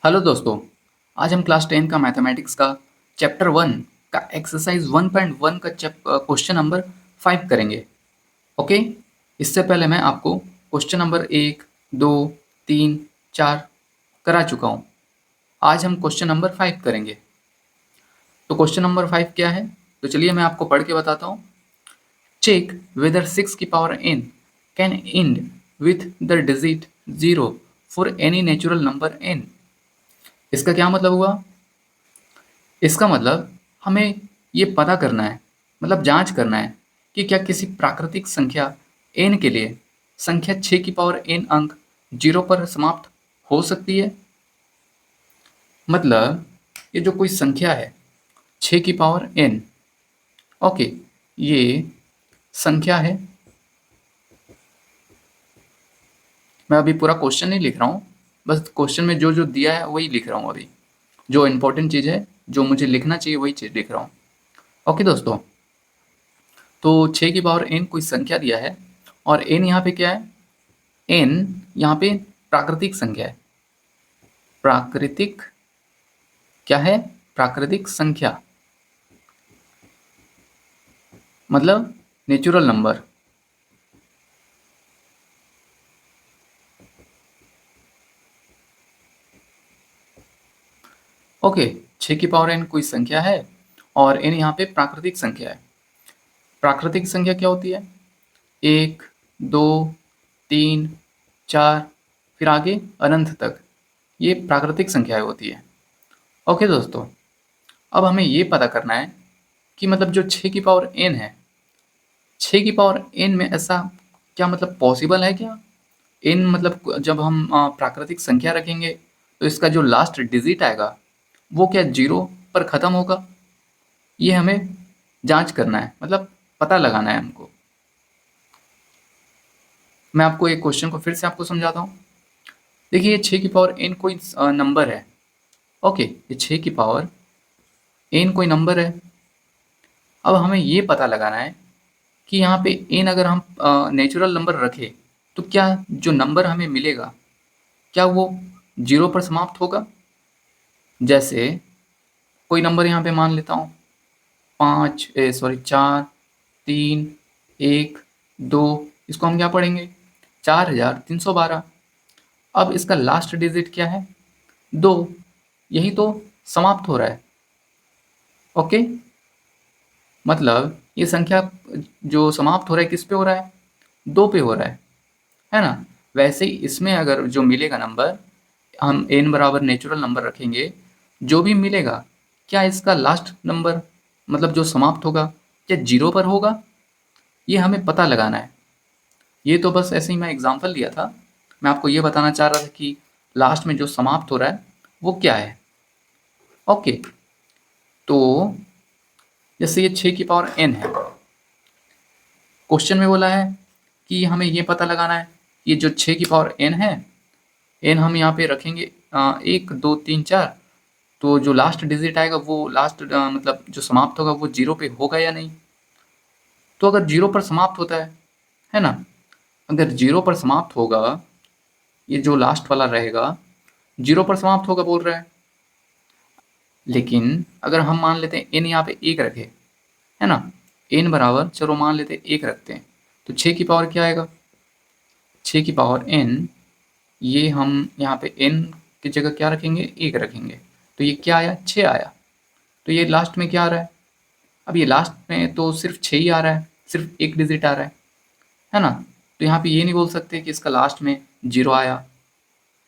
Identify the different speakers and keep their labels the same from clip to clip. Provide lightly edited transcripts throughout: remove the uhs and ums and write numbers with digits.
Speaker 1: Hello दोस्तों। आज हम क्लास 10 का मैथमेटिक्स का चैप्टर 1 का एक्सरसाइज 1.1 का क्वेश्चन नंबर 5 करेंगे। ओके। इससे पहले मैं आपको क्वेश्चन नंबर 1, 2, 3, 4 करा चुका हूँ। आज हम क्वेश्चन नंबर 5 करेंगे। तो क्वेश्चन नंबर 5 क्या है? तो चलिए मैं आपको पढ़ के बताता हूँ। चेक whether 6 की power n can end with the digit 0 for any natural number n। इसका क्या मतलब हुआ? इसका मतलब हमें ये पता करना है, मतलब जांच करना है कि क्या किसी प्राकृतिक संख्या n के लिए संख्या 6 की पावर n अंक 0 पर समाप्त हो सकती है। मतलब ये जो कोई संख्या है 6 की पावर n, ओके, ये संख्या है। मैं अभी पूरा क्वेश्चन नहीं लिख रहा हूँ, बस क्वेश्चन में जो जो दिया है वही लिख रहा हूँ। अभी जो इम्पोर्टेंट चीज़ है, जो मुझे लिखना चाहिए, वही चीज़ लिख रहा हूँ। ओके दोस्तों, तो 6 की पावर n कोई संख्या दिया है और n यहाँ पे क्या है? n यहाँ पे प्राकृतिक संख्या है। प्राकृतिक क्या है? प्राकृतिक संख्या मतलब नेचुरल नंबर। ओके, 6 की पावर n कोई संख्या है और n यहाँ पे प्राकृतिक संख्या है। प्राकृतिक संख्या क्या होती है? 1, 2, 3, 4, फिर आगे अनंत तक, ये प्राकृतिक संख्याएं होती है। ओके दोस्तों, अब हमें ये पता करना है कि मतलब जो 6 की पावर n है, 6 की पावर n में ऐसा क्या मतलब पॉसिबल है क्या? n मतलब जब हम प्राकृतिक संख्या रखेंगे तो इसका जो लास्ट डिजिट आएगा वो क्या 0 पर ख़त्म होगा? ये हमें जांच करना है, मतलब पता लगाना है हमको। मैं आपको एक क्वेश्चन को फिर से आपको समझाता हूँ। देखिए, ये 6 की पावर n कोई नंबर है। ओके, ये 6 की पावर n कोई नंबर है। अब हमें ये पता लगाना है कि यहाँ पे n अगर हम नेचुरल नंबर रखें तो क्या जो नंबर हमें मिलेगा क्या वो 0 पर समाप्त होगा? जैसे कोई नंबर यहाँ पे मान लेता हूँ, 4, 3, 1, 2, इसको हम क्या पढ़ेंगे? 4312। अब इसका लास्ट डिजिट क्या है? 2, यही तो समाप्त हो रहा है। ओके, मतलब ये संख्या जो समाप्त हो रहा है किस पे हो रहा है? 2 पे हो रहा है ना? वैसे ही इसमें अगर जो मिलेगा नंबर, हम n बराबर नेचुरल नंबर रखेंगे, जो भी मिलेगा क्या इसका लास्ट नंबर मतलब जो समाप्त होगा क्या 0 पर होगा? ये हमें पता लगाना है। ये तो बस ऐसे ही मैं एग्जांपल दिया था। मैं आपको ये बताना चाह रहा था कि लास्ट में जो समाप्त हो रहा है वो क्या है। ओके, तो जैसे ये 6 की पावर n है, क्वेश्चन में बोला है कि हमें ये पता लगाना है ये जो 6 की पावर n है, n हम यहाँ पे रखेंगे 1, 2, 3, 4, तो जो लास्ट डिजिट आएगा वो लास्ट मतलब जो समाप्त होगा वो 0 पे होगा या नहीं? तो अगर 0 पर समाप्त होता है ना? अगर 0 पर समाप्त होगा, ये जो लास्ट वाला रहेगा 0 पर समाप्त होगा बोल रहा है। लेकिन अगर हम मान लेते हैं n यहाँ पे 1 रखे, है ना? n बराबर, चलो मान लेते हैं 1 रखते हैं, तो 6 की पावर क्या आएगा? 6 की पावर n, ये हम यहाँ पे n की जगह क्या रखेंगे? 1 रखेंगे, तो ये क्या आया? 6 आया। तो ये लास्ट में क्या आ रहा है? अब ये लास्ट में तो सिर्फ 6 ही आ रहा है, सिर्फ एक डिजिट आ रहा है ना? तो यहाँ पे ये नहीं बोल सकते कि इसका लास्ट में 0 आया।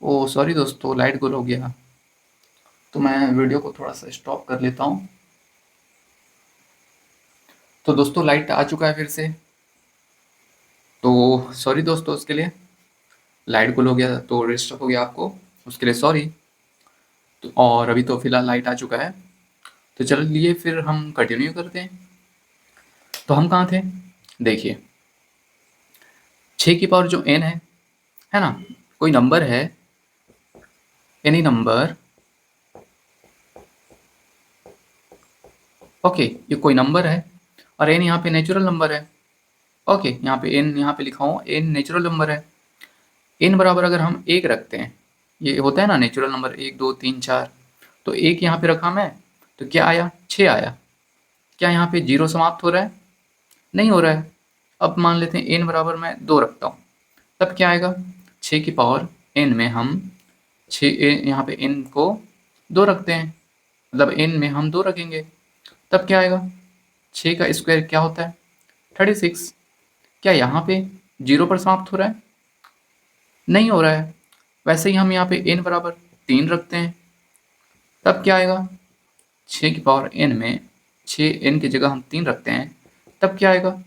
Speaker 1: ओ सॉरी दोस्तों, लाइट गुल हो गया, तो मैं वीडियो को थोड़ा सा स्टॉप कर लेता हूँ। तो दोस्तों लाइट आ चुका है फिर से, तो सॉरी दोस्तों उसके लिए। लाइट गुल हो गया तो डिस्टर्ब हो गया आपको, उसके लिए सॉरी। तो और अभी तो फिलहाल लाइट आ चुका है, तो चलिए फिर हम कंटिन्यू करते हैं। तो हम कहाँ थे? देखिए, 6 की पावर जो n है ना? कोई नंबर है, एनी नंबर, ओके, ये कोई नंबर है और n यहाँ पे नेचुरल नंबर है। ओके, यहाँ पे n यहाँ पे लिखा हूँ n नेचुरल नंबर है। n बराबर अगर हम 1 रखते हैं, ये होता है ना नेचुरल नंबर 1 2 3 4, तो 1 यहाँ पे रखा मैं, तो क्या आया 6 आया। क्या यहाँ पे 0 समाप्त हो रहा है? नहीं हो रहा है। अब मान लेते हैं n बराबर मैं 2 रखता हूँ, तब क्या आएगा 6 की पावर n में हम 6 यहाँ पे n को 2 रखते हैं, मतलब n में हम 2 रखेंगे, तब क्या आएगा 6 का स्क्वायर क्या होता है 36। क्या यहाँ पे 0 पर समाप्त हो रहा है? नहीं हो रहा है। वैसे ही हम यहाँ पे n बराबर 3 रखते हैं, तब क्या आएगा 6 की पावर n में 6 n की जगह हम 3 रखते हैं, तब क्या आएगा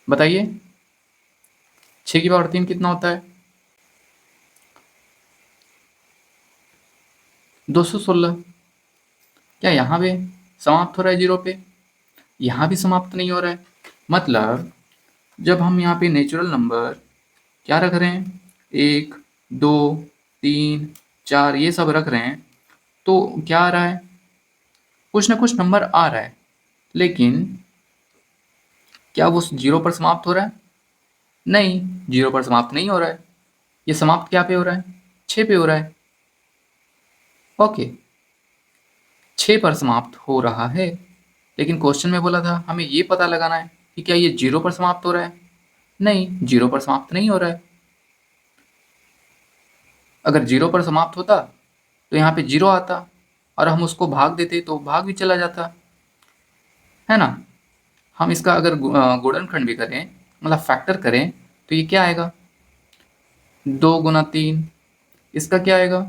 Speaker 1: बताइए। 6 की पावर 3 कितना होता है 216। क्या यहाँ पे समाप्त हो रहा है 0 पे? यहाँ भी समाप्त नहीं हो रहा है। मतलब जब हम यहाँ पे नेचुरल नंबर क्या रख रहे हैं 1 2 3 4 ये सब रख रहे हैं, तो क्या आ रहा है कुछ ना कुछ नंबर आ रहा है, लेकिन क्या वो 0 पर समाप्त हो रहा है? नहीं, 0 पर समाप्त नहीं हो रहा है। ये समाप्त क्या पे हो रहा है 6 पे हो रहा है। ओके, 6 पर समाप्त हो रहा है, लेकिन क्वेश्चन में बोला था हमें ये पता लगाना है कि क्या ये 0 पर समाप्त हो रहा है। नहीं, 0 पर समाप्त नहीं हो रहा है। अगर 0 पर समाप्त होता तो यहाँ पे 0 आता और हम उसको भाग देते तो भाग भी चला जाता, है ना। हम इसका अगर गुणनखंड भी करें, मतलब फैक्टर करें, तो ये क्या आएगा 2 गुना 3, इसका क्या आएगा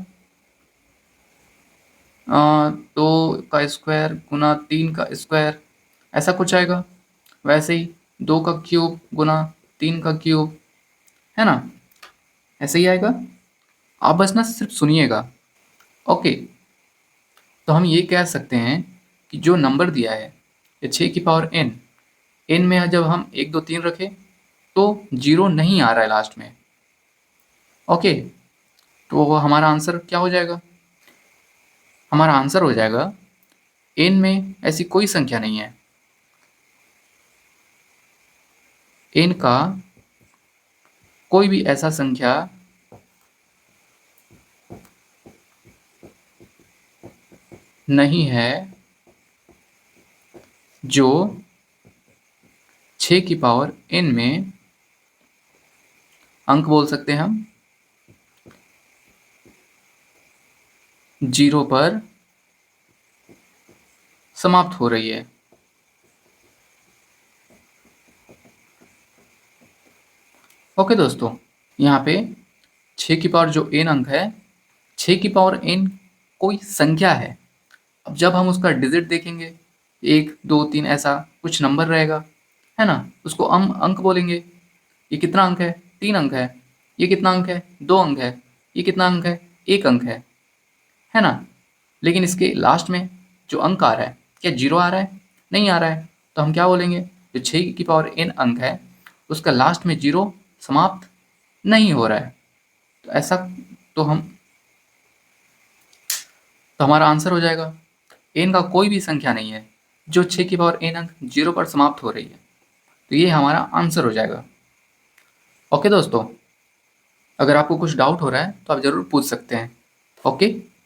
Speaker 1: 2 का स्क्वायर गुना 3 का स्क्वायर, ऐसा कुछ आएगा। वैसे ही 2 का क्यूब गुना 3 का क्यूब, है ना, ऐसे ही आएगा। आप बस ना सिर्फ सुनिएगा। ओके, तो हम ये कह सकते हैं कि जो नंबर दिया है ये 6 की पावर n में जब हम 1 2 3 रखें तो 0 नहीं आ रहा है लास्ट में। ओके, तो वो हमारा आंसर क्या हो जाएगा? हमारा आंसर हो जाएगा n में ऐसी कोई संख्या नहीं है, n का कोई भी ऐसा संख्या नहीं है जो 6 की पावर n में, अंक बोल सकते हैं हम, 0 पर समाप्त हो रही है। ओके दोस्तों, यहाँ पे 6 की पावर जो n अंक है, 6 की पावर n कोई संख्या है। अब जब हम उसका डिजिट देखेंगे 1 2 3 ऐसा कुछ नंबर रहेगा, है ना, उसको हम अंक बोलेंगे। ये कितना अंक है 3 अंक है। ये कितना अंक है 2 अंक है। ये कितना अंक है 1 अंक है ना। लेकिन इसके लास्ट में जो अंक आ रहा है क्या 0 आ रहा है? नहीं आ रहा है। तो हम क्या बोलेंगे जो 6 की पावर n अंक है उसका लास्ट में 0 समाप्त नहीं हो रहा है। तो ऐसा, तो हमारा आंसर हो जाएगा n का कोई भी संख्या नहीं है जो 6 की पावर n अंक 0 पर समाप्त हो रही है। तो ये हमारा आंसर हो जाएगा। ओके दोस्तों, अगर आपको कुछ डाउट हो रहा है तो आप ज़रूर पूछ सकते हैं। ओके।